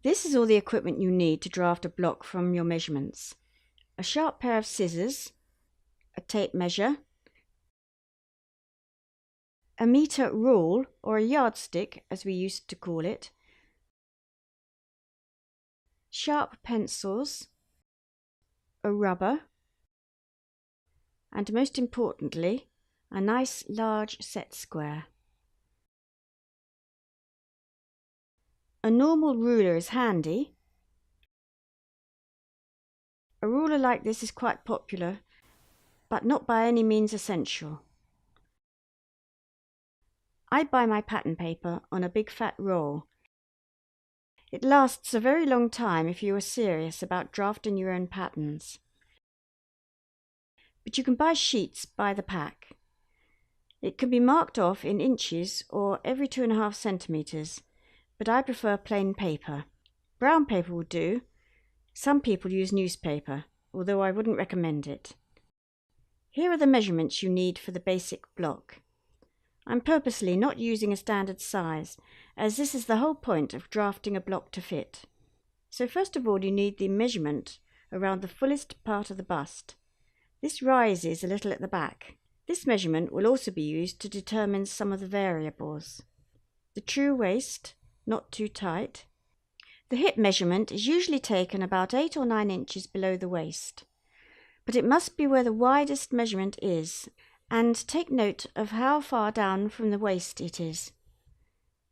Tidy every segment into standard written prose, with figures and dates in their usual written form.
This is all the equipment you need to draft a block from your measurements. A sharp pair of scissors, a tape measure, a meter rule or a yardstick as we used to call it, sharp pencils, a rubber, and most importantly, a nice large set square. A normal ruler is handy. A ruler like this is quite popular, but not by any means essential. I buy my pattern paper on a big fat roll. It lasts a very long time if you are serious about drafting your own patterns. But you can buy sheets by the pack. It can be marked off in inches or every 2.5 centimeters, but I prefer plain paper. Brown paper will do. Some people use newspaper, although I wouldn't recommend it. Here are the measurements you need for the basic block. I'm purposely not using a standard size, as this is the whole point of drafting a block to fit. So first of all you need the measurement around the fullest part of the bust. This rises a little at the back. This measurement will also be used to determine some of the variables. The true waist, not too tight. The hip measurement is usually taken about 8 or 9 inches below the waist, but it must be where the widest measurement is, and take note of how far down from the waist it is.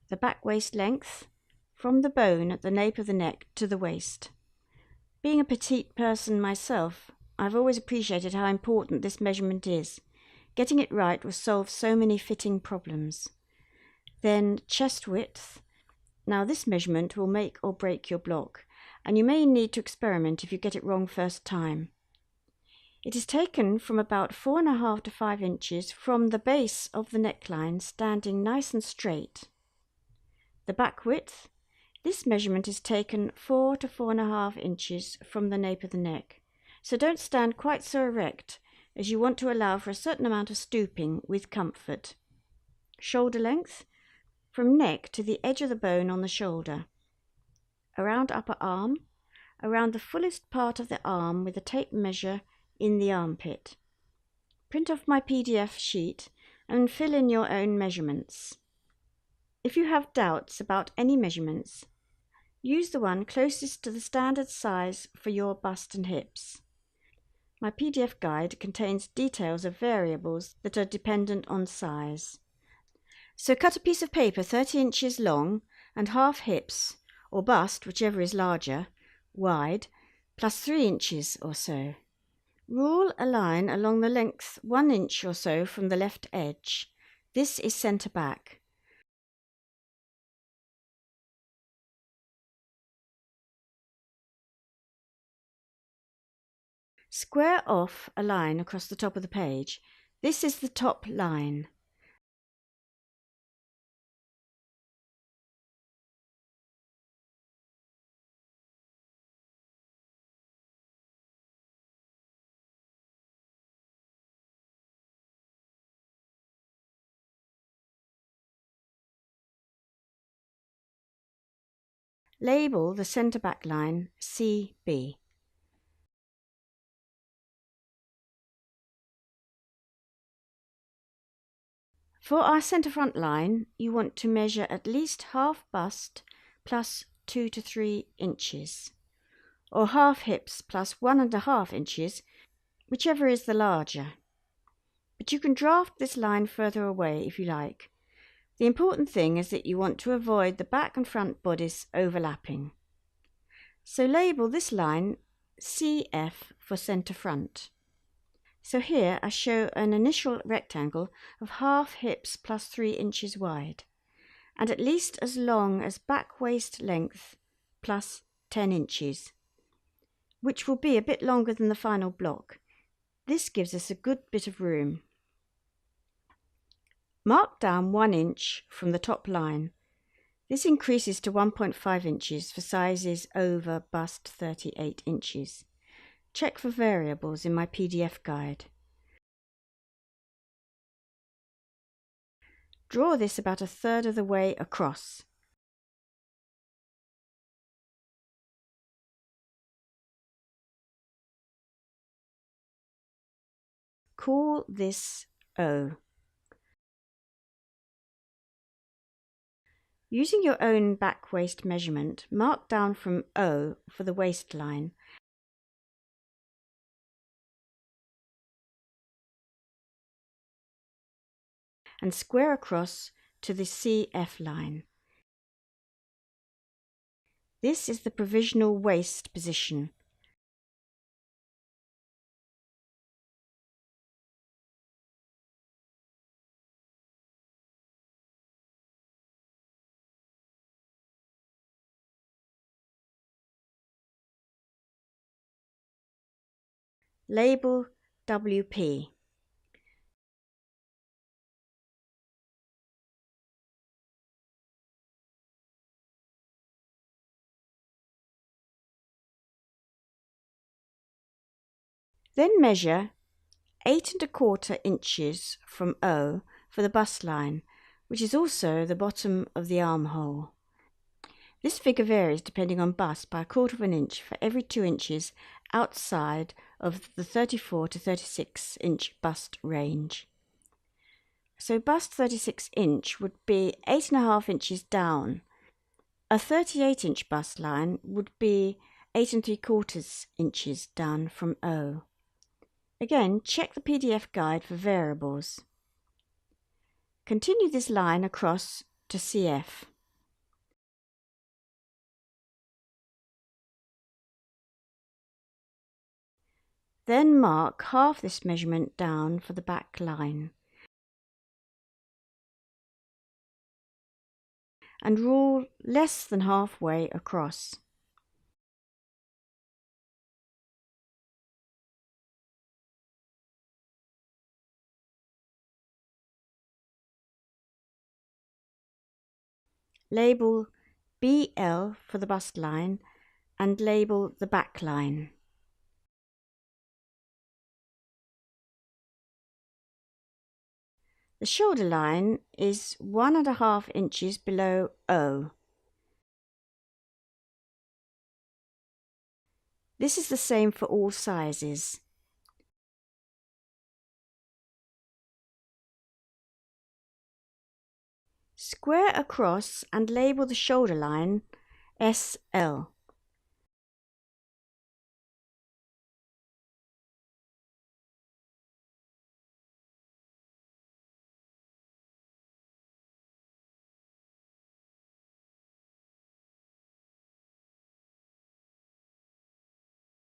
The back waist length, from the bone at the nape of the neck to the waist. Being a petite person myself, I've always appreciated how important this measurement is. Getting it right will solve so many fitting problems. Then chest width. Now this measurement will make or break your block, and you may need to experiment if you get it wrong first time. It is taken from about 4.5 to 5 inches from the base of the neckline, standing nice and straight. The back width. This measurement is taken 4 to 4.5 inches from the nape of the neck, so don't stand quite so erect, as you want to allow for a certain amount of stooping with comfort. Shoulder length. From neck to the edge of the bone on the shoulder. Around upper arm. Around the fullest part of the arm with a tape measure in the armpit. Print off my PDF sheet and fill in your own measurements. If you have doubts about any measurements, use the one closest to the standard size for your bust and hips. My PDF guide contains details of variables that are dependent on size. So cut a piece of paper 30 inches long and half hips, or bust, whichever is larger, wide, plus 3 inches or so. Rule a line along the length 1 inch or so from the left edge. This is centre back. Square off a line across the top of the page. This is the top line. Label the centre back line CB. For our centre front line, you want to measure at least half bust plus 2 to 3 inches, or half hips plus 1.5 inches, whichever is the larger. But you can draft this line further away if you like. The important thing is that you want to avoid the back and front bodies overlapping. So label this line CF for centre front. So here I show an initial rectangle of half hips plus 3 inches wide, and at least as long as back waist length plus 10 inches, which will be a bit longer than the final block. This gives us a good bit of room. Mark down 1 inch from the top line. This increases to 1.5 inches for sizes over bust 38 inches. Check for variables in my PDF guide. Draw this about 1/3 of the way across. call this O. Using your own back waist measurement, mark down from O for the waistline and square across to the CF line. This is the provisional waist position. Label WP. Then measure 8 1/4 inches from O for the bust line, which is also the bottom of the armhole. This figure varies depending on bust by 1/4 inch for every 2 inches outside of the 34 to 36 inch bust range. So bust 36 inch would be 8 1/2 inches down. A 38 inch bust line would be 8 3/4 inches down from O. Again, check the PDF guide for variables. Continue this line across to CF. Then mark half this measurement down for the back line and rule less than halfway across. Label BL for the bust line and label the back line. The shoulder line is 1 1/2 inches below O. This is the same for all sizes. Square across and label the shoulder line SL.